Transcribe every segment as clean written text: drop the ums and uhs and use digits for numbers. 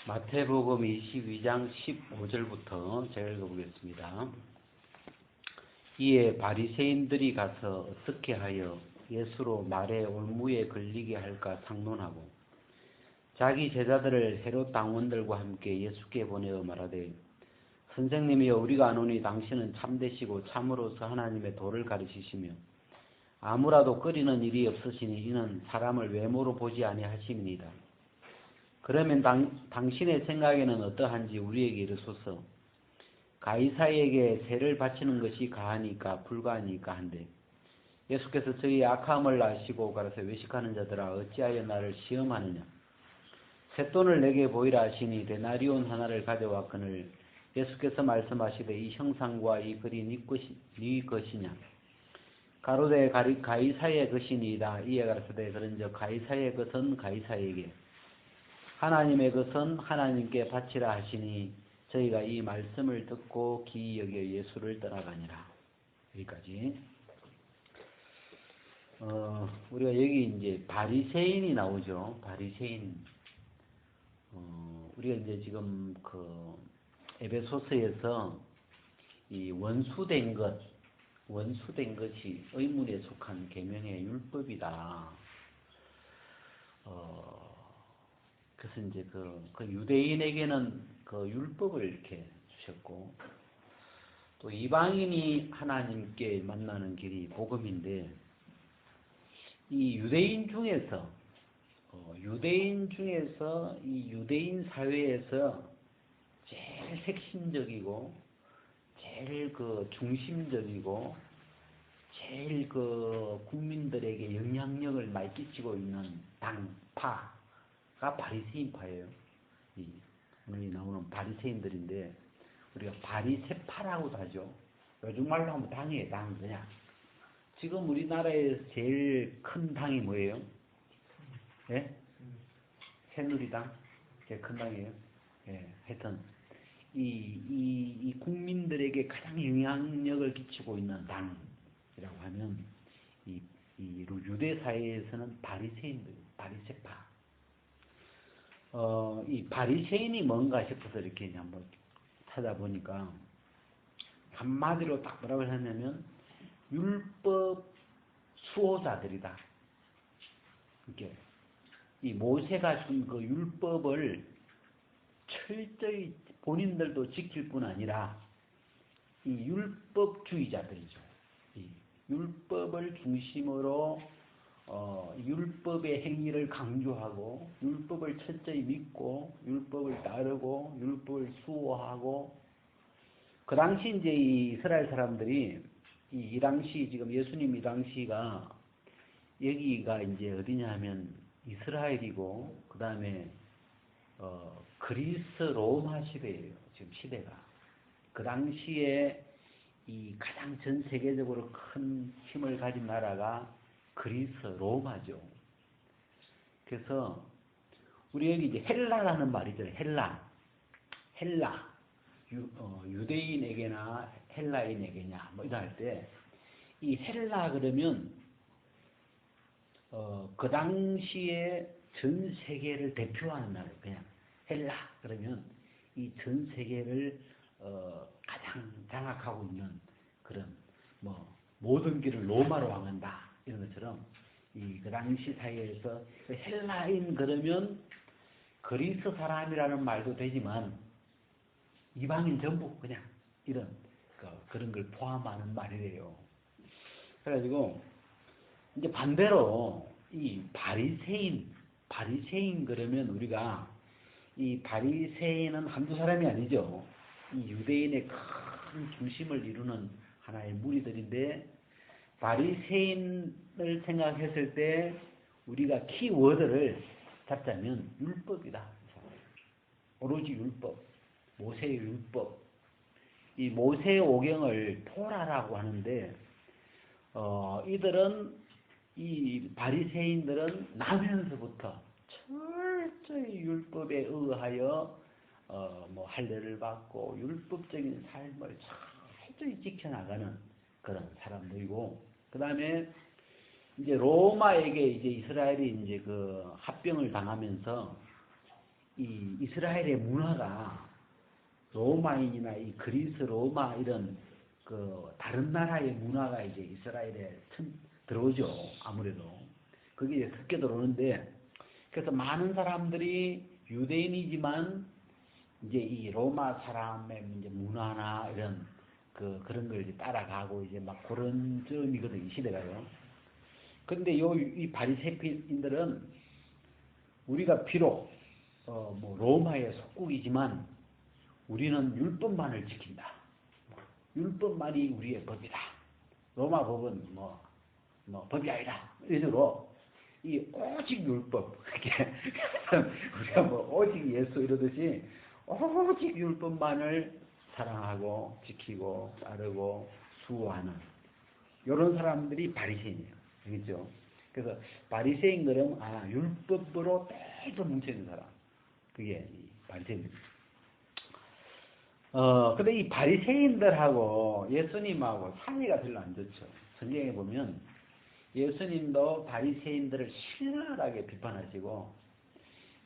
마태복음 22장 15절부터 제가 읽어보겠습니다. 이에 바리새인들이 가서 어떻게 하여 예수로 말에 올무에 걸리게 할까 상론하고 자기 제자들을 헤롯 당원들과 함께 예수께 보내어 말하되 선생님이여 우리가 아노니 당신은 참되시고 참으로서 하나님의 도를 가르치시며 아무라도 끓이는 일이 없으시니 이는 사람을 외모로 보지 아니하심이니이다. 그러면 당신의 생각에는 어떠한지 우리에게 이르소서. 가이사에게 세를 바치는 것이 가하니까 불가하니까 한데 예수께서 저희의 악함을 아시고 가라사 외식하는 자들아 어찌하여 나를 시험하느냐. 쇳돈을 내게 보이라 하시니 데나리온 하나를 가져왔거늘 예수께서 말씀하시되 이 형상과 이 글이 네 것이냐. 가로되 가이사의 것이니이다. 이에 가라사대 그런즉 가이사의 것은 가이사에게 하나님의 것은 하나님께 바치라 하시니 저희가 이 말씀을 듣고 기이 여겨 예수를 따라가니라. 여기까지. 우리가 여기 이제 바리새인이 나오죠. 바리새인. 우리가 이제 지금 에베소서에서 이 원수된 것이 의문에 속한 계명의 율법이다. 그래서 이제 그 유대인에게는 그 율법을 이렇게 주셨고, 또 이방인이 하나님께 만나는 길이 복음인데, 이 유대인 중에서 이 유대인 사회에서 제일 핵심적이고, 제일 중심적이고, 제일 국민들에게 영향력을 많이 끼치고 있는 당파, 가 바리새인파예요. 오늘 나오는 바리새인들인데 우리가 바리새파라고도 하죠. 요즘 말로 하면 당이에요. 당 그냥. 지금 우리나라에서 제일 큰 당이 뭐예요? 예? 새누리당? 제일 큰 당이에요. 예, 하여튼 이 국민들에게 가장 영향력을 끼치고 있는 당이라고 하면 이 유대 사회에서는 바리새인들, 바리새파. 이 바리새인이 뭔가 싶어서 이렇게 한번 찾아보니까 한마디로 딱 뭐라고 하냐면 율법 수호자들이다. 이렇게 이 모세가 준 그 율법을 철저히 본인들도 지킬 뿐 아니라 이 율법주의자들이죠. 이 율법을 중심으로 율법의 행위를 강조하고 율법을 철저히 믿고 율법을 따르고 율법을 수호하고 그 당시 이제 이 이스라엘 사람들이 이 당시 지금 예수님 이 당시가 여기가 이제 어디냐 하면 이스라엘이고 그 다음에 그리스 로마 시대예요. 지금 시대가 그 당시에 이 가장 전 세계적으로 큰 힘을 가진 나라가 그리스 로마죠. 그래서 우리 여기 이제 헬라라는 말이죠. 헬라 유대인에게나 헬라인에게냐 뭐 이럴 때 이 헬라 그러면 그 당시에 전 세계를 대표하는 나라. 그냥 헬라 그러면 이 전 세계를 가장 장악하고 있는 그런 모든 길을 로마로 향한다 이런 것처럼 그 당시 사회에서 헬라인 그러면 그리스 사람이라는 말도 되지만 이방인 전부 그냥 이런 그런 걸 포함하는 말이래요. 그래가지고 이제 반대로 이 바리새인 그러면 우리가 이 바리새인은 한두 사람이 아니죠. 이 유대인의 큰 중심을 이루는 하나의 무리들인데 바리새인을 생각했을 때 우리가 키워드를 잡자면 율법이다. 오로지 율법, 모세의 율법. 이 모세의 오경을 토라라고 하는데 이 바리새인들은 나면서부터 철저히 율법에 의하여 할례를 받고 율법적인 삶을 철저히 지켜나가는 그런 사람들이고, 그 다음에 이제 로마에게 이제 이스라엘이 이제 합병을 당하면서 이 이스라엘의 문화가 로마인이나 이 그리스, 로마 이런 그 다른 나라의 문화가 이제 이스라엘에 들어오죠. 아무래도 그게 이제 섞여 들어오는데, 그래서 많은 사람들이 유대인이지만 이제 이 로마 사람의 이제 문화나 이런 그런 걸 이제 따라가고 이제 막 그런 점이거든요, 이 시대가요. 근데 이 바리새인들은 우리가 비록 뭐 로마의 속국이지만 우리는 율법만을 지킨다. 율법만이 우리의 법이다. 로마 법은 뭐 법이 아니다. 이런 식으로 이 오직 율법, 이렇게 우리가 뭐 오직 예수 이러듯이 오직 율법만을 사랑하고 지키고 따르고 수호하는 이런 사람들이 바리새인이에요. 알겠죠? 그래서 바리새인들은 율법으로 계속 뭉쳐있는 사람, 그게 이 바리새인입니다. 근데 이 바리새인들하고 예수님하고 사이가 별로 안 좋죠. 성경에 보면 예수님도 바리새인들을 신랄하게 비판하시고,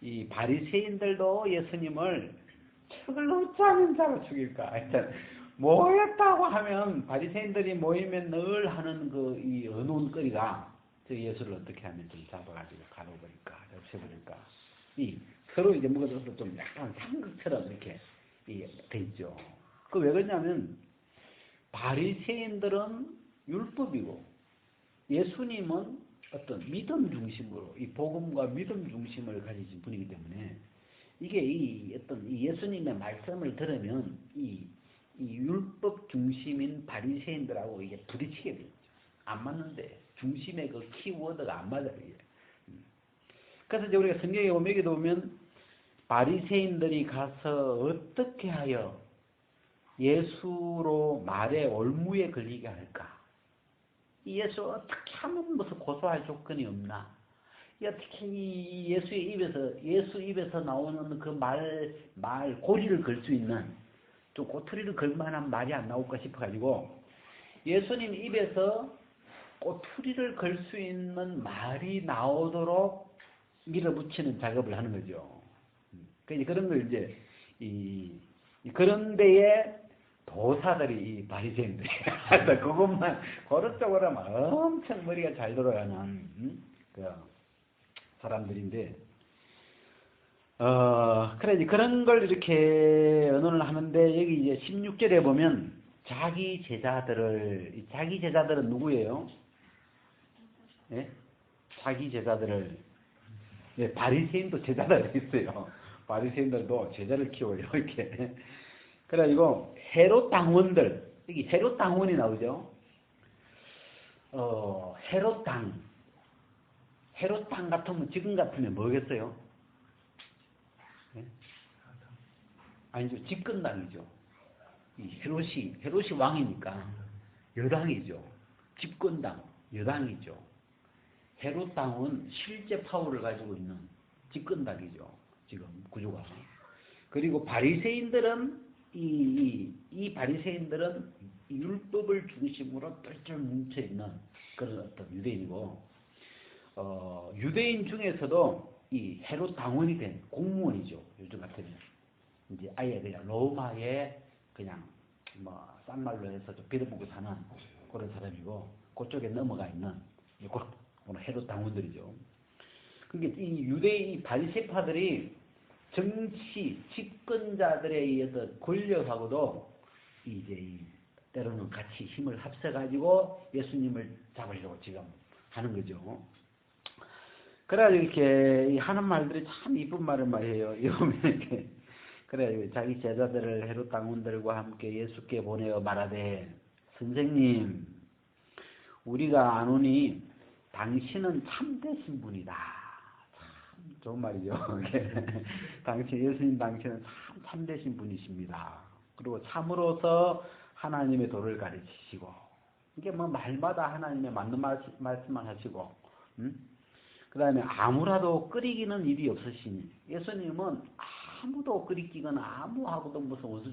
이 바리새인들도 예수님을 책을 놓지 않은 자로 죽일까. 하여튼 모였다고 하면 바리새인들이 모이면 늘 하는 이 언론거리가 저 예수를 어떻게 하면 좀 잡아가지고 가둬버릴까, 없애버릴까. 이 서로 이제 뭐가 좀 약간 상극처럼 이렇게 돼 있죠. 그 왜 그러냐면 바리새인들은 율법이고 예수님은 어떤 믿음 중심으로 이 복음과 믿음 중심을 가지신 분이기 때문에 이게 어떤 예수님의 말씀을 들으면 이 율법 중심인 바리새인들하고 이게 부딪히게 되죠. 안 맞는데 중심의 그 키워드가 안 맞아요. 이게. 그래서 이제 우리가 성경에 보면 여기도 보면 바리새인들이 가서 어떻게 하여 예수로 말에 올무에 걸리게 할까? 예수 어떻게 하면 무슨 고소할 조건이 없나? 어떻게 예수 입에서 나오는 그 말 고리를 걸 수 있는, 좀 꼬투리를 걸 만한 말이 안 나올까 싶어가지고 예수님 입에서 꼬투리를 걸 수 있는 말이 나오도록 밀어붙이는 작업을 하는 거죠. 그러니까 그런 걸 이제 그런 데에 도사들이 이 바리새인들이 그것만 그런 쪽으로 하면 엄청 머리가 잘 돌아가는 그 사람들인데, 그래 이제 그런 걸 이렇게 언론을 하는데, 여기 이제 16절에 보면 자기 제자들은 누구예요? 예? 자기 제자들을, 예, 바리새인도 제자들이 있어요. 바리새인들도 제자를 키워요, 이렇게. 그래가지고 헤롯 당원들, 여기 헤롯 당원이 나오죠. 헤롯 당 같으면 지금 같으면 뭐겠어요? 네? 아니죠, 집권당이죠. 이 헤롯이 왕이니까 여당이죠. 집권당 여당이죠. 헤롯 당은 실제 파워를 가지고 있는 집권당이죠. 지금 구조가. 그리고 바리새인들은 이 바리새인들은 율법을 중심으로 똘똘 뭉쳐 있는 그런 어떤 유대인이고, 유대인 중에서도 이 헤롯 당원이 된 공무원이죠. 요즘 같으면 이제 아예 그냥 로마에 그냥 뭐 싼 말로 해서 좀 빌어먹고 사는 그런 사람이고, 그쪽에 넘어가 있는 그런 헤롯 당원들이죠. 그러니까 이 유대인 바리새파들이 정치 집권자들의 어떤 권력하고도 이제 때로는 같이 힘을 합쳐가지고 예수님을 잡으려고 지금 하는 거죠. 그래가지고 이렇게 하는 말들이 참 이쁜 말을 말해요. 이렇게 그래 자기 제자들을 헤롯 당원들과 함께 예수께 보내어 말하되, 선생님, 우리가 아노니 당신은 참되신 분이다. 좋은 말이죠. 예수님 당신은 참 참되신 분이십니다. 그리고 참으로서 하나님의 도를 가르치시고, 이게 뭐 말마다 하나님의 맞는 말씀만 하시고, 그 다음에 아무라도 끓이기는 일이 없으시니, 예수님은 아무도 끓이기거나 아무하고도 무슨 원수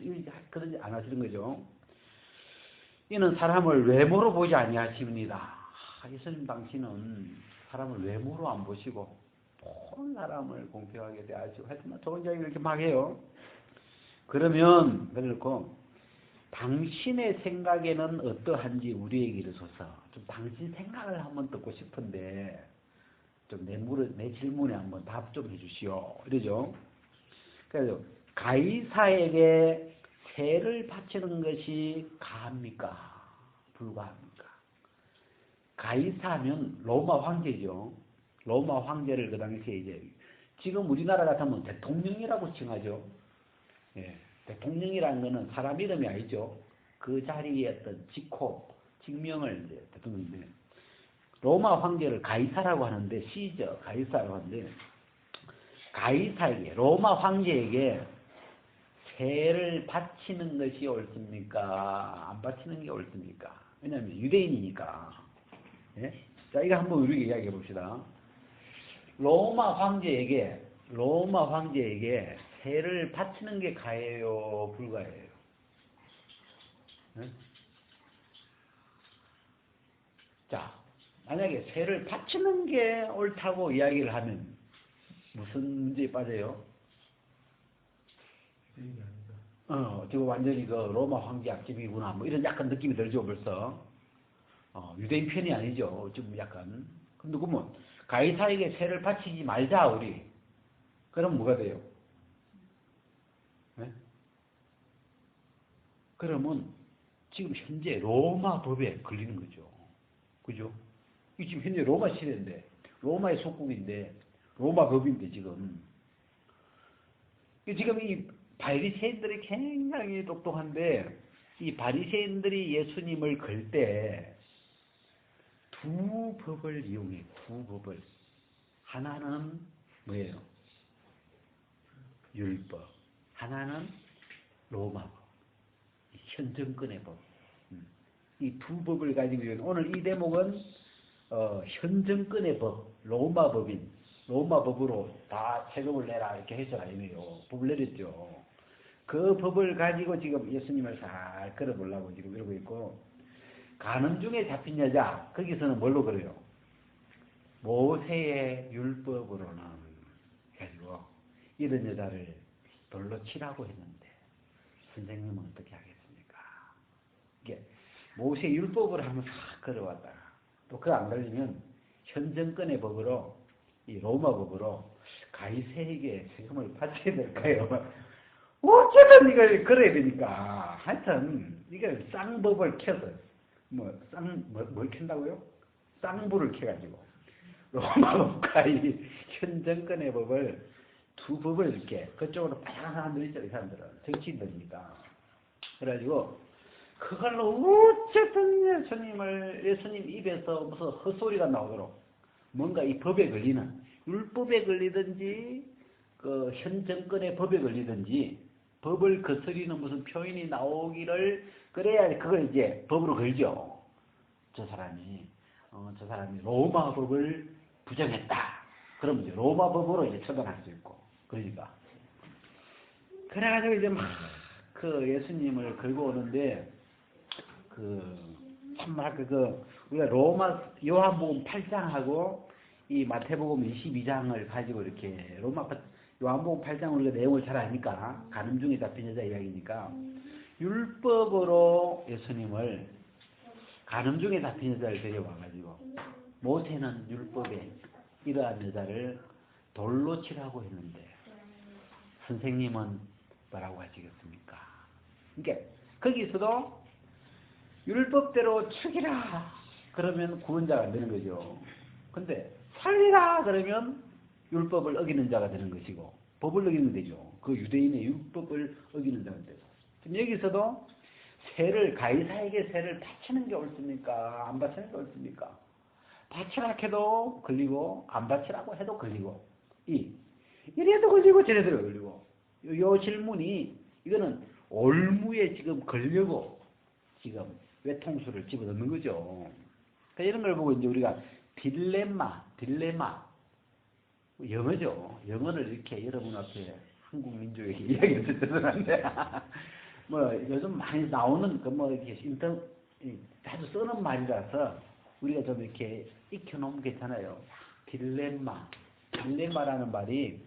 그러지 안 하시는 거죠. 이는 사람을 외모로 보지 아니하십니다. 예수님 당신은 사람을 외모로 안 보시고 온 사람을 공평하게 대하시고 하여튼 좋은 이야기 이렇게 막 해요. 그러면 그렇고 당신의 생각에는 어떠한지 우리에게 이르소서. 좀 당신 생각을 한번 듣고 싶은데 좀 내 질문에 한번 답 좀 해주시오. 이러죠. 그래서 가이사에게 세를 바치는 것이 가합니까? 불가합니까? 가이사면 로마 황제죠. 로마 황제를 그 당시에 이제 지금 우리나라 같으면 대통령이라고 칭하죠. 예, 대통령이라는 거는 사람 이름이 아니죠. 그 자리에 어떤 직명을 이제 대통령인데 로마 황제를 가이사라고 하는데 시저 가이사라고 하는데 가이사에게 로마 황제에게 세를 바치는 것이 옳습니까? 안 바치는 게 옳습니까? 왜냐하면 유대인이니까. 예? 자, 이거 한번 우리 이야기해 봅시다. 로마 황제에게 세를 바치는 게 가해요, 불가해요? 예? 자, 만약에 세를 바치는 게 옳다고 이야기를 하면 무슨 문제에 빠져요? 지금 완전히 그 로마 황제 앞집이구나. 뭐 이런 약간 느낌이 들죠, 벌써. 유대인 편이 아니죠. 좀 약간. 근데 그러면 가이사에게 세를 바치지 말자, 우리. 그럼 뭐가 돼요? 네? 그러면 지금 현재 로마 법에 걸리는 거죠. 그죠? 이 지금 현재 로마 시대인데, 로마의 속국인데, 로마 법인데, 지금. 지금 이 바리새인들이 굉장히 똑똑한데 이 바리새인들이 예수님을 걸 때 두 법을 이용해. 두 법을. 하나는 뭐예요? 율법. 하나는 로마법. 현정권의 법. 이 두 법을 가지고 오늘 이 대목은 현정권의 법, 로마법인 로마법으로 다 세금을 내라 이렇게 해서 아니에요. 법을 내렸죠. 그 법을 가지고 지금 예수님을 잘 끌어보려고 지금 이러고 있고 가늠 중에 잡힌 여자 거기서는 뭘로 그래요? 모세의 율법으로는 해가지고 이런 여자를 돌로 치라고 했는데 선생님은 어떻게 하겠습니까? 이게 모세 율법을 한번 싹 걸어왔다가 또 그 안 걸리면 현정권의 법으로 이 로마법으로 가이사에게 세금을 바쳐야 될까요? 어쨌든 이걸 걸어야 되니까 하여튼 이걸 쌍법을 켜서 뭘 켠다고요? 쌍불을 켜가지고 로마법과 이 현정권의 법을 두 법을 이렇게 그쪽으로 빠져간 사람들 있죠. 이 사람들은 정치인들이니까 그래가지고 그걸로 어쨌든 예수님 입에서 무슨 헛소리가 나오도록 뭔가 이 법에 걸리는 율법에 걸리든지 그 현 정권의 법에 걸리든지 법을 거스리는 무슨 표현이 나오기를 그래야 그걸 이제 법으로 걸죠. 저 사람이 로마 법을 부정했다. 그럼 이제 로마 법으로 이제 처단할 수 있고 그러니까 그래가지고 이제 막 그 예수님을 걸고 오는데 우리가 로마 요한복음 8장하고 이 마태복음 22장을 가지고 이렇게 요한복음 8장 우리가 내용을 잘 아니까 가늠 중에 잡힌 여자 이야기니까 율법으로 예수님을 가늠 중에 잡힌 여자를 데려와가지고 모세는 율법에 이러한 여자를 돌로 치라고 했는데 선생님은 뭐라고 하시겠습니까? 그러니까 거기서도 율법대로 죽이라 그러면 구원자가 안 되는 거죠. 근데 살리라 그러면 율법을 어기는 자가 되는 것이고 법을 어기는 되죠. 그 유대인의 율법을 어기는 자가 되고 지금 여기서도 가이사에게 세를 바치는 게 옳습니까? 안 바치는 게 옳습니까? 바치라 해도 걸리고 안 바치라고 해도 걸리고 이래도 걸리고 저래도 걸리고 요 질문이 이거는 올무에 지금 걸려고 지금 외통수를 집어넣는 거죠. 그러니까 이런 걸 보고 이제 우리가 딜레마 영어죠. 영어를 이렇게 여러분 앞에 한국 민족에게 이야기해서 죄송한데 뭐 요즘 많이 나오는 이렇게 자주 쓰는 말이라서 우리가 좀 이렇게 익혀놓으면 괜찮아요. 딜레마 딜레마라는 말이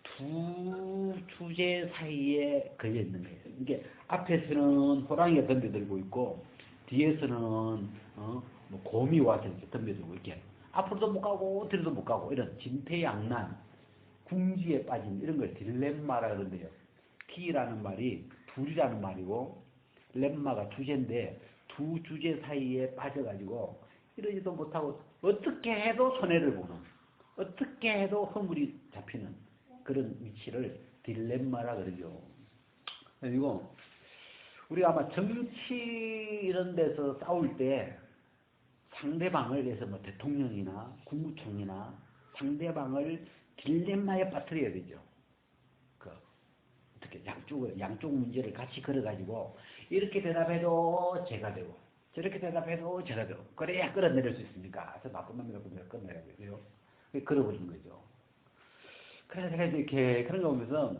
두 주제 사이에 걸려 있는 거예요. 이게 앞에서는 호랑이가 덤벼들고 있고 뒤에서는 뭐 곰이 와서 이렇게 덤벼들고 이렇게 앞으로도 못 가고 뒤로도 못 가고 이런 진퇴양난, 궁지에 빠진 이런 걸 딜레마라 그러는데요. D라는 말이 둘이라는 말이고 렘마가 주제인데 두 주제 사이에 빠져가지고 이러지도 못하고 어떻게 해도 손해를 보는, 어떻게 해도 허물이 잡히는 그런 위치를 딜레마라 그러죠. 그리고 우리가 아마 정치 이런 데서 싸울 때 상대방을 위해서 뭐 대통령이나 국무총리나 상대방을 딜레마에 빠뜨려야 되죠. 어떻게 양쪽 문제를 같이 걸어가지고 이렇게 대답해도 제가 되고 저렇게 대답해도 제가 되고 그래야 끌어내릴 수 있습니까? 저 나쁜 놈이라고 내가 끌어내야겠어요. 끌어버린 거죠. 그래서 이렇게 그런 거 보면서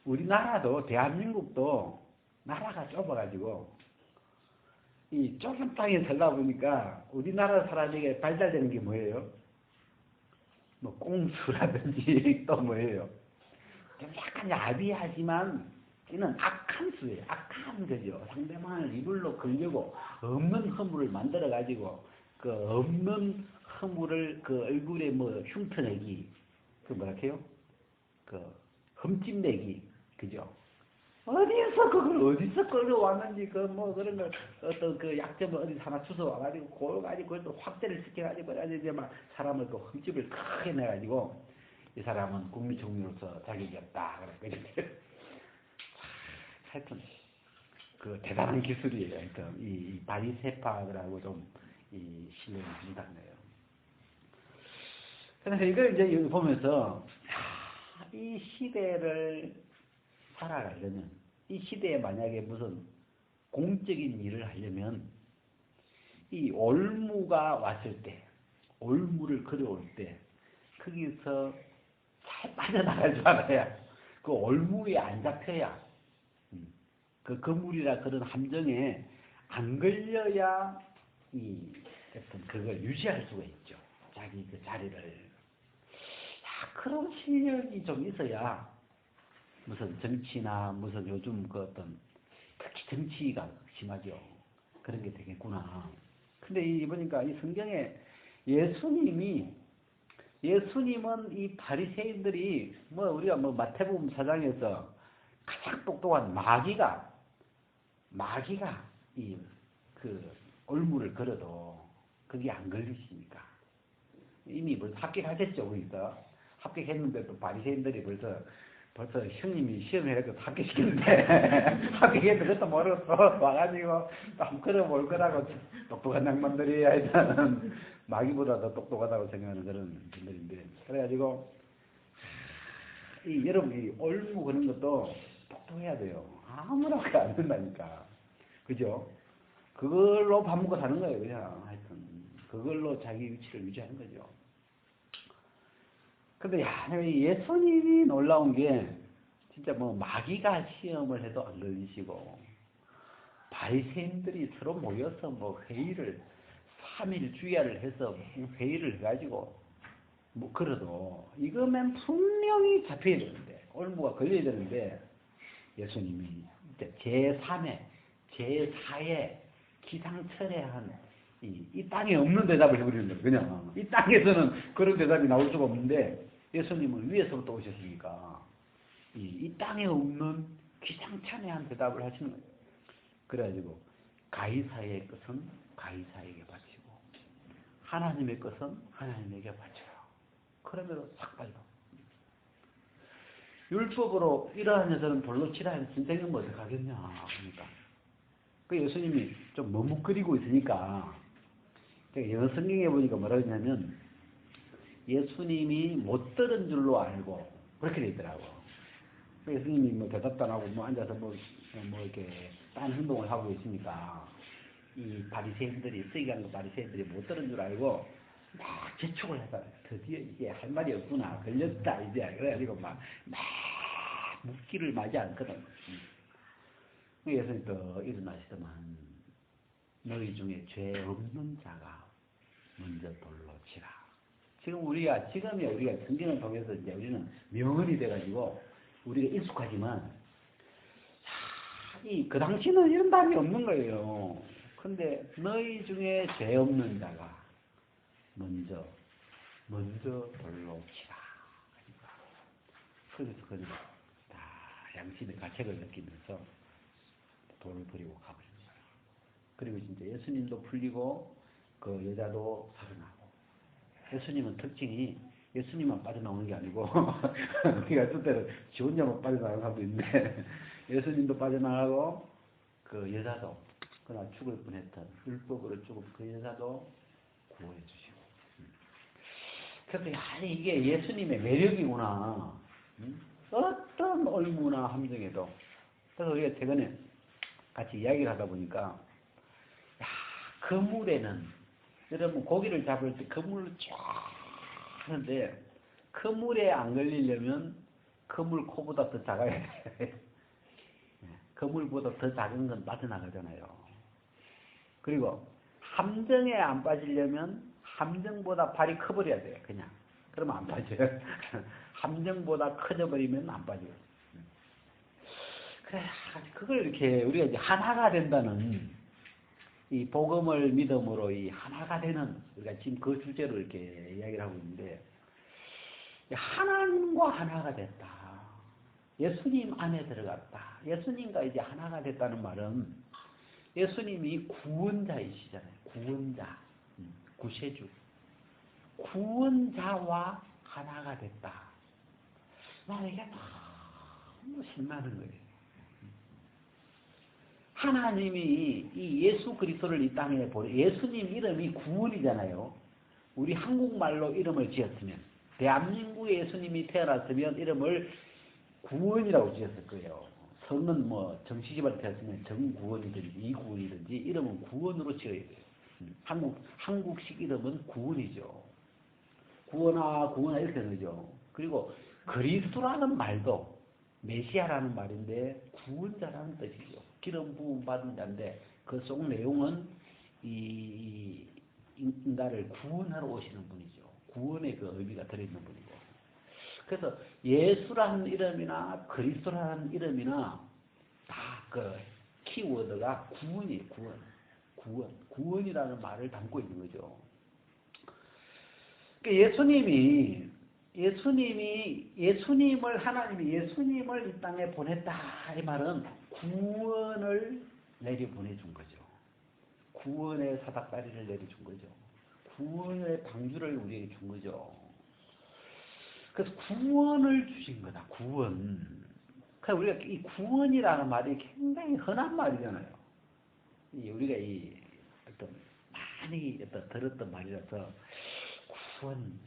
우리나라도 대한민국도 나라가 좁아가지고 이 좁은 땅에 살다 보니까 우리나라 사람에게 발달되는 게 뭐예요? 뭐 꽁수라든지 또 뭐예요? 좀 약간 야비하지만 이는 악한 수예요. 악한 거죠. 상대방을 이불로 걸려고 없는 허물을 만들어 가지고 그 없는 허물을 그 얼굴에 뭐 흉터내기, 그 뭐라 해요? 그 흠집내기, 그죠? 어디서 끌어왔는지 그 뭐 그런 걸 어떤 그 약점을 어디 하나 주워 와가지고 그걸 가지고 그걸 또 확대를 시켜가지고 이제 막 사람을 그 흠집을 크게 내가지고 이 사람은 국무총리로서 자격이 없다 그랬거든요. 하여튼 그 대단한 기술이에요. 하여튼 이 바리새파들하고 좀 이 신뢰를 준다는 거예요. 그래서 이걸 이제 여기 보면서 이 시대를 살아가려면 이 시대에 만약에 무슨 공적인 일을 하려면 이 올무가 왔을 때, 올무를 걸어올 때 거기서 잘 빠져나갈 줄 알아야 그 올무에 안 잡혀야 그 거물이라 그런 함정에 안 걸려야 이 어떤 그걸 유지할 수가 있죠. 자기 그 자리를. 그런 실력이 좀 있어야 무슨 정치나 무슨 요즘 그 어떤 특히 정치가 심하죠. 그런 게 되겠구나. 근데 이 보니까 이 성경에 예수님은 이 바리새인들이 뭐 우리가 뭐 마태복음 4장에서 가장 똑똑한 마귀가 이 그 올무를 걸어도 그게 안 걸리시니까 이미 벌써 합격하셨죠. 거기서 합격했는데도 바리새인들이 벌써 형님이 시험해가지고 합격시켰는데 합격했는데 그것도 모르고 와가지고 또 한번 걸어볼 거라고 똑똑한 양반들이 하여튼 마귀보다 더 똑똑하다고 생각하는 그런 분들인데 그래가지고 여러분 이 올무 그런 것도 똑똑해야 돼요. 아무렇게 안 된다니까. 그죠? 그걸로 밥 먹고 사는 거예요. 그냥 하여튼 그걸로 자기 위치를 유지하는 거죠. 근데 예수님이 놀라운 게 진짜 뭐 마귀가 시험을 해도 안 걸리시고 바리새인들이 서로 모여서 뭐 회의를 3일 주야를 해서 회의를 해가지고 뭐 그래도 이거면 분명히 잡혀야 되는데 올무가 걸려야 되는데 예수님이 제3회 제4회 기상천외한 이 땅에 없는 대답을 해버리는 거예요. 그냥 이 땅에서는 그런 대답이 나올 수가 없는데 예수님은 위에서부터 오셨으니까 이 땅에 없는 기상천외한 대답을 하시는 거예요. 그래가지고 가이사의 것은 가이사에게 바치고 하나님의 것은 하나님에게 바쳐요. 그러면 싹 빠져. 율법으로 이러한 여자는 돌로 치라 해서 선생님은 어떡하겠냐 그러니까 그 예수님이 좀 머뭇거리고 있으니까 영어 성경에 보니까 뭐라고 했냐면 예수님이 못 들은 줄로 알고 그렇게 돼 있더라고. 예수님이 뭐 대답도 안 하고 뭐 앉아서 뭐 이렇게 딴 행동을 하고 있으니까 이 바리새인들이 쓰이간 그 바리새인들이 못 들은 줄 알고 막 재촉을 해서 드디어 이제 할 말이 없구나 걸렸다 이제 그래가지고 막 묻기를 마지 않거든. 예수님 또 일어나시더만 너희 중에 죄 없는 자가 먼저 돌로 치라. 지금이 우리가 성경을 통해서 이제 우리는 명언이 돼가지고 우리가 익숙하지만, 그 당시는 이런 답이 없는 거예요. 근데 너희 중에 죄 없는 자가 먼저 돌로 치라. 그래서 그는 다 양심의 가책을 느끼면서 돌을 버리고 가버린 거예요. 그리고 진짜 예수님도 풀리고 그 여자도 살아나고. 예수님은 특징이 예수님만 빠져나오는 게 아니고 우리가 뜻대로 지 혼자만 빠져나가는 사람도 있는데 예수님도 빠져나가고 그 여자도 그러나 죽을 뻔했던 율법으로 죽은 그 여자도 구원해 주시고. 그래서 아니 이게 예수님의 매력이구나. 어떤 올무나 함정에도. 그래서 우리가 최근에 같이 이야기를 하다 보니까 그물에는 여러분 고기를 잡을 때 그물을 쫙 하는데 그물에 안 걸리려면 그물 코보다 더 작아야 돼. 그물보다 더 작은 건 빠져나가잖아요. 그리고 함정에 안 빠지려면 함정보다 발이 커버려야 돼요. 그냥. 그러면 안 빠져요. 함정보다 커져버리면 안 빠져요. 그래, 그걸 이렇게 우리가 이제 하나가 된다는 이 복음을 믿음으로 이 하나가 되는, 우리가 지금 그 주제로 이렇게 이야기를 하고 있는데, 하나님과 하나가 됐다. 예수님 안에 들어갔다. 예수님과 이제 하나가 됐다는 말은 예수님이 구원자이시잖아요. 구원자, 구세주. 구원자와 하나가 됐다. 나는 이게 너무 신나는 거예요. 하나님이 이 예수 그리스도를 이 땅에 보내, 예수님 이름이 구원이잖아요. 우리 한국말로 이름을 지었으면, 대한민국에 예수님이 태어났으면 이름을 구원이라고 지었을 거예요. 성은 뭐 정치집안에 태어났으면 정구원이든지 이구원이든지 이름은 구원으로 지어야 돼요. 한국식 이름은 구원이죠. 구원아 이렇게 되죠. 그리고 그리스도라는 말도 메시아라는 말인데 구원자라는 뜻이죠. 기름 부음 받은 자인데 그 속 내용은 이 인간을 구원하러 오시는 분이죠. 구원의 그 의미가 들어있는 분이고. 그래서 예수라는 이름이나 그리스도라는 이름이나 다 그 키워드가 구원이에요. 구원이라는 말을 담고 있는 거죠. 그러니까 하나님이 예수님을 이 땅에 보냈다. 이 말은 구원을 내려보내준 거죠. 구원의 사닥다리를 내려준 거죠. 구원의 방주를 우리에게 준 거죠. 그래서 구원을 주신 거다. 구원. 그러니까 우리가 이 구원이라는 말이 굉장히 흔한 말이잖아요. 우리가 많이 들었던 말이라서 구원,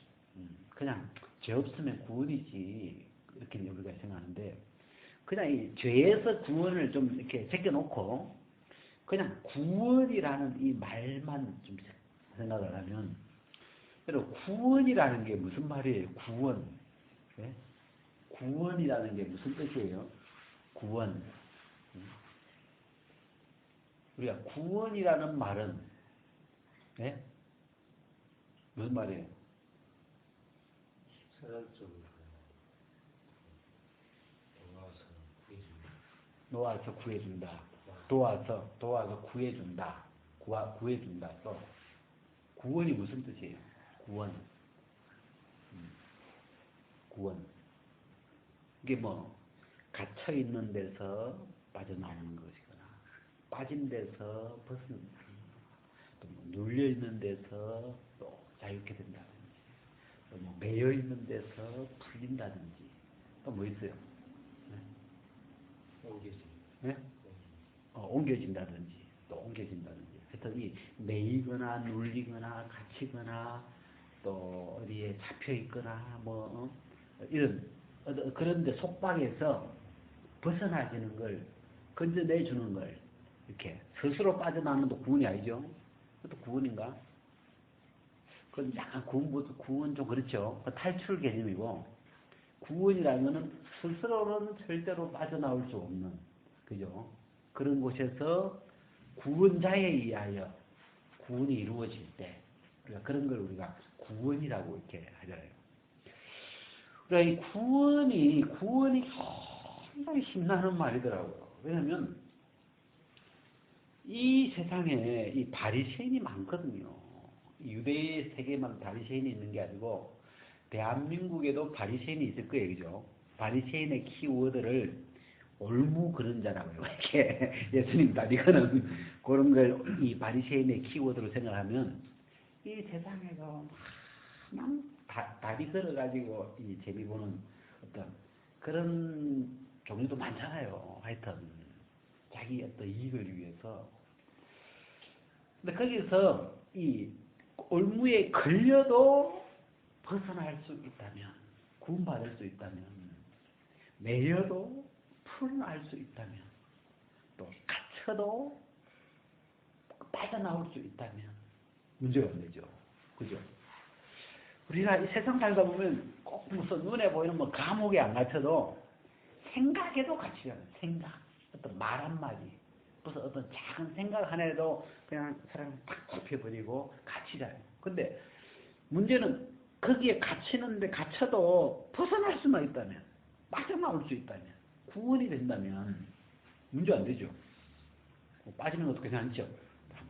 그냥 죄 없으면 구원이지 이렇게 우리가 생각하는데, 그냥 이 죄에서 구원을 좀 이렇게 제껴놓고 그냥 구원이라는 이 말만 좀 생각을 하면, 여러분 구원이라는 게 무슨 말이에요? 구원. 네? 구원이라는 게 무슨 뜻이에요? 구원. 우리가 구원이라는 말은 네? 무슨 말이에요? 놓아서 구해준다. 도와서 구해준다. 구해준다. 또 구원이 무슨 뜻이에요? 구원. 이게 뭐 갇혀 있는 데서 빠져나오는 것이거나, 빠진 데서 벗어나는, 또 눌려 있는 데서 또 자유케 된다든지, 또 뭐 매여 있는 데서 풀린다든지, 또 뭐 있어요? 네? 옮겨진다든지, 또 옮겨진다든지. 하여튼 이 매이거나 눌리거나 갇히거나 또 어디에 잡혀 있거나 이런 그런데 속박에서 벗어나지는 걸, 건져내주는 걸, 이렇게 스스로 빠져나오는 것도 구원이 아니죠. 그것도 구원인가? 그건 약간 구원 좀 그렇죠. 탈출 개념이고, 구원이라는 것은 스스로는 절대로 빠져나올 수 없는, 그죠? 그런 곳에서 구원자에 의하여 구원이 이루어질 때, 그런 걸 우리가 구원이라고 이렇게 하잖아요. 그러니까 이 구원이 상당히 신나는 말이더라고요. 왜냐면 이 세상에 이 바리새인이 많거든요. 유대 세계만 바리새인이 있는 게 아니고 대한민국에도 바리새인이 있을 거예요, 그죠? 바리새인의 키워드를 올무 그런 자라고요. 이렇게 예수님 이거는 그런 걸 이 바리새인의 키워드로 생각하면 이 세상에서 그냥 다리 걸어가지고 이 재미 보는 어떤 그런 종류도 많잖아요. 하여튼 자기 어떤 이익을 위해서. 근데 거기서 이 올무에 걸려도 벗어날 수 있다면, 구원받을 수 있다면, 매여도 풀어날 수 있다면, 또 갇혀도 빠져나올 수 있다면 문제가 안 되죠. 그죠? 우리가 이 세상 살다 보면 꼭 무슨 눈에 보이는 뭐 감옥에 안 갇혀도 생각에도 갇히잖아요. 생각. 어떤 말 한마디. 무슨 어떤 작은 생각 하나에도 그냥 사람을 탁 잡혀버리고 갇히잖아요. 근데 문제는 거기에 갇혀도 벗어날 수만 있다면, 빠져나올 수 있다면, 구원이 된다면 문제 안 되죠. 빠지는 것도 괜찮죠.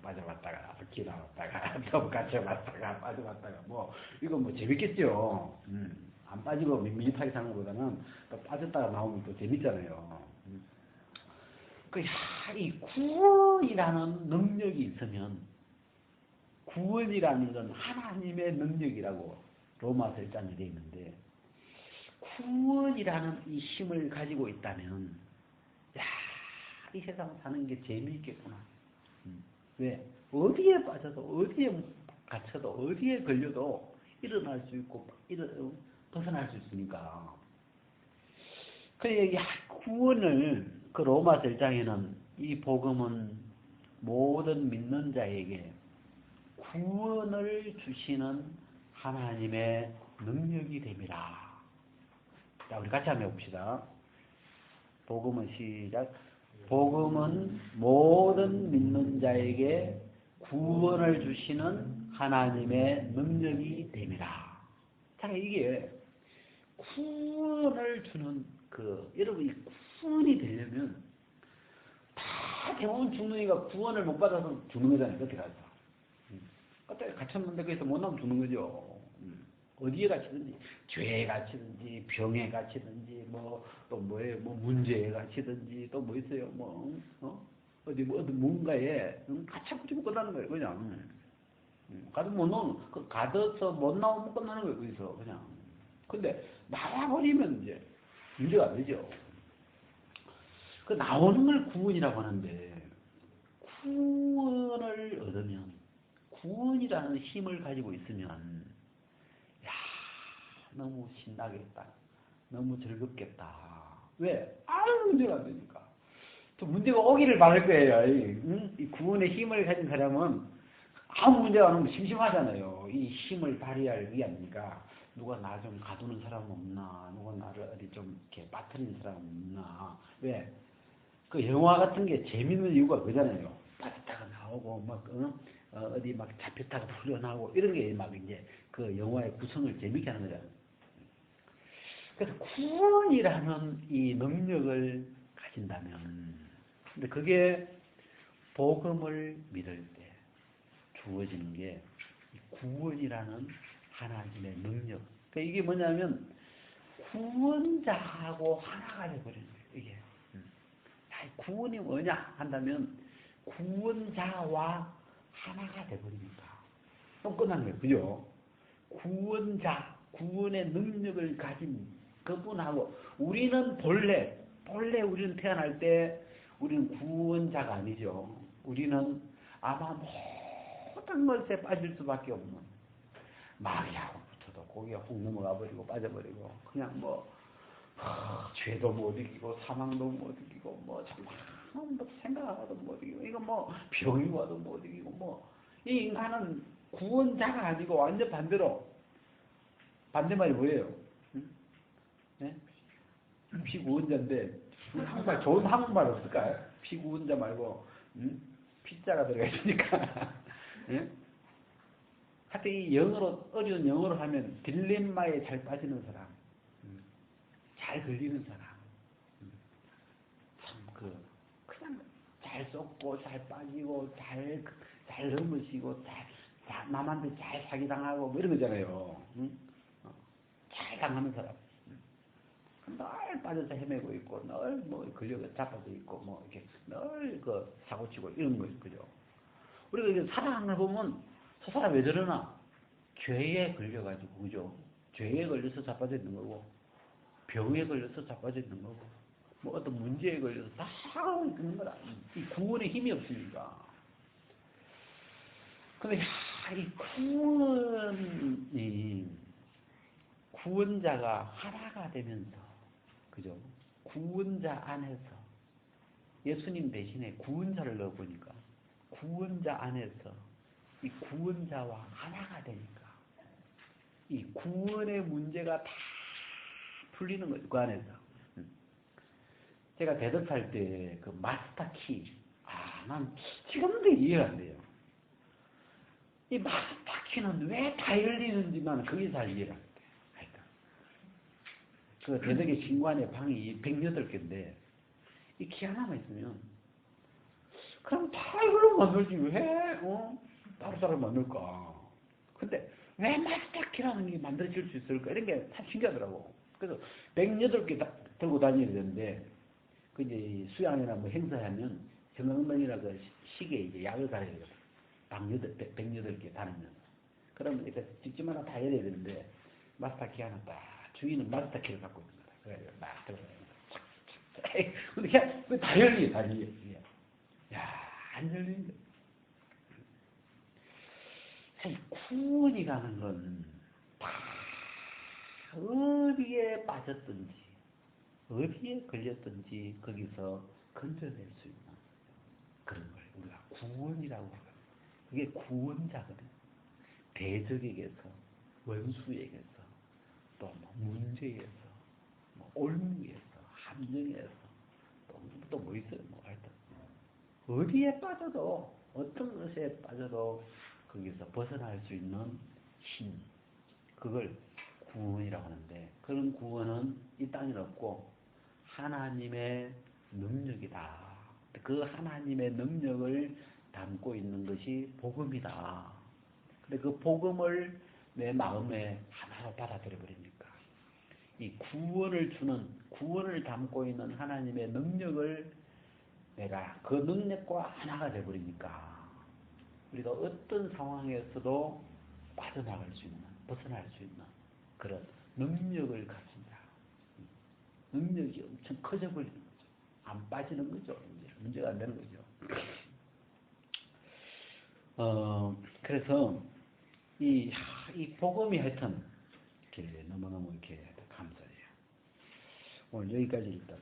빠져봤다가 기 나왔다가 또 갇혀봤다가 빠져봤다가 뭐 이건 뭐 재밌겠죠. 안 빠지고 밋밋하게 사는 것보다는 또 빠졌다가 나오면 또 재밌잖아요. 이 구원이라는 능력이 있으면, 구원이라는 건 하나님의 능력이라고 로마서 1장에 되어 있는데, 구원이라는 이 힘을 가지고 있다면, 이 세상 사는 게 재미있겠구나. 왜? 어디에 빠져도, 어디에 갇혀도, 어디에 걸려도 일어날 수 있고, 벗어날 수 있으니까. 구원을, 그 로마서 1장에는 이 복음은 모든 믿는 자에게 구원을 주시는 하나님의 능력이 됨이라. 자, 우리 같이 한번 해봅시다. 복음은 시작. 복음은 모든 믿는 자에게 구원을 주시는 하나님의 능력이 됨이라. 자, 이게 구원을 주는 여러분, 이 구원이 되려면 다 대부분 죽는 이가 구원을 못 받아서 죽는 거잖아요. 그렇게 가서. 그때 갇혔는데 거기서 못 나오면 죽는 거죠. 어디에 갇히든지, 죄에 갇히든지, 병에 갇히든지, 또 뭐에, 문제에 갇히든지, 또 뭐 있어요. 어디 뭔가에 갇혀버리고 끝나는 거예요. 그냥. 가둬서 못 나오면 끝나는 거예요. 거기서. 그냥. 근데 나와버리면 이제 문제가 안 되죠. 나오는 걸 구원이라고 하는데, 구원을 얻으면, 구원이라는 힘을 가지고 있으면, 너무 신나겠다. 너무 즐겁겠다. 왜? 아무 문제가 안 되니까. 또 문제가 오기를 바랄 거예요. 이 구원의 힘을 가진 사람은 아무 문제가 안 오면 심심하잖아요. 이 힘을 발휘할 위함이니까. 누가 나 좀 가두는 사람 없나? 누가 나를 어디 좀 이렇게 빠뜨리는 사람 없나? 왜? 그 영화 같은 게 재밌는 이유가 그잖아요. 빠졌다가 나오고, 어디 잡혔다가 풀려나오고, 이런 게 이제 그 영화의 구성을 재밌게 하는 거잖아요. 그래서 구원이라는 이 능력을 가진다면, 근데 그게 복음을 믿을 때 주어지는 게 구원이라는 하나님의 능력. 그러니까 이게 뭐냐면 구원자하고 하나가 되어버리는 거예요. 이게 구원이 뭐냐 한다면 구원자와 하나가 되어버리니까 또 끝난 거예요. 그죠? 구원자, 구원의 능력을 가진 그분하고 우리는 본래 우리는 태어날 때 우리는 구원자가 아니죠. 우리는 아마 모든 것에 빠질 수밖에 없는 마귀하고 붙어도 거기에 훅 넘어가 버리고 빠져버리고 그냥 죄도 못 이기고 사망도 못 이기고 정말 생각하고도 못 이기고 이거 병이 와도 못 이기고 이 인간은 구원자가 아니고 완전 반대로 반대말이 뭐예요? 응? 네? 피구원자인데 한국말 좋은 한국말 없을까요? 피구원자 말고 피자가 들어가 있으니까 네? 하여튼 이 영어로, 어려운 영어로 하면 딜레마에 잘 빠지는 사람, 잘 걸리는 사람, 참, 그냥 잘 쏟고, 잘 빠지고, 잘 넘으시고, 남한테 잘 사기당하고, 뭐 이런 거잖아요. 응? 잘 당하는 사람. 늘 빠져서 헤매고 있고, 늘 뭐 걸려서 잡아져 있고, 뭐 이렇게 늘 사고치고 이런 거, 그죠? 우리가 이게 사랑하는 걸 보면, 저 사람 왜 저러나? 죄에 걸려가지고, 그죠? 죄에 걸려서 자빠져 있는 거고, 병에 걸려서 자빠져 있는 거고, 뭐 어떤 문제에 걸려서 다 하고 있는 거라. 이 구원에 힘이 없으니까. 근데, 이 구원자가 하나가 되면서, 그죠? 구원자 안에서, 예수님 대신에 구원자를 넣어보니까, 구원자 안에서, 이 구원자와 하나가 되니까, 이 구원의 문제가 다 풀리는 거죠, 그 안에서. 제가 대답할 때 그 마스터 키, 난 지금도 이해가 안 돼요. 이 마스터 키는 왜 다 열리는지 나는 그게 잘 이해가 안 돼. 하여튼. 그 대덕의 신관의 방이 108개인데, 이 키 하나만 있으면, 그럼 다 이걸로 만들지, 왜, 따로따로 만들까? 근데, 왜 마스터 키라는 게 만들어질 수 있을까? 이런 게 참 신기하더라고. 그래서 108개 들고 다녀야 되는데, 그 이제 수양이나 뭐 행사하면 정강당이나 그 시계에 이제 약을 갈아야 돼요. 108개 다니면. 그러면 이렇게 직접 하나 다 열어야 되는데, 마스터 키 하나 딱, 주인은 마스터 키를 갖고 있는 거다. 그래가지고 막 들어가요. 근데 그냥 다 열리게, 다 열리게. 야, 안 열리는 거. 사실 구원이라는 건 다 어디에 빠졌든지, 어디에 걸렸든지 거기서 건져낼 수 있는 그런 걸 우리가 구원이라고 하거든요. 그게 구원자거든요. 대적에게서, 원수에게서, 또 뭐 문제에서, 뭐 올무에서, 함정에서, 또 뭐 있어요, 뭐 하여튼. 어디에 빠져도, 어떤 것에 빠져도 거기서 벗어날 수 있는 힘, 그걸 구원이라고 하는데, 그런 구원은 이 땅에 없고 하나님의 능력이다. 그 하나님의 능력을 담고 있는 것이 복음이다. 근데 그 복음을 내 마음에 하나로 받아들여 버리니까 이 구원을 담고 있는 하나님의 능력을 내가 그 능력과 하나가 돼 버리니까 우리가 어떤 상황에서도 빠져나갈 수 있는, 벗어날 수 있는 그런 능력을 가진다. 능력이 엄청 커져 버리는 거죠. 안 빠지는 거죠. 문제가 안 되는 거죠. 그래서 이 복음이 하여튼 이렇게 너무너무 이렇게 감사해요. 오늘 여기까지 일단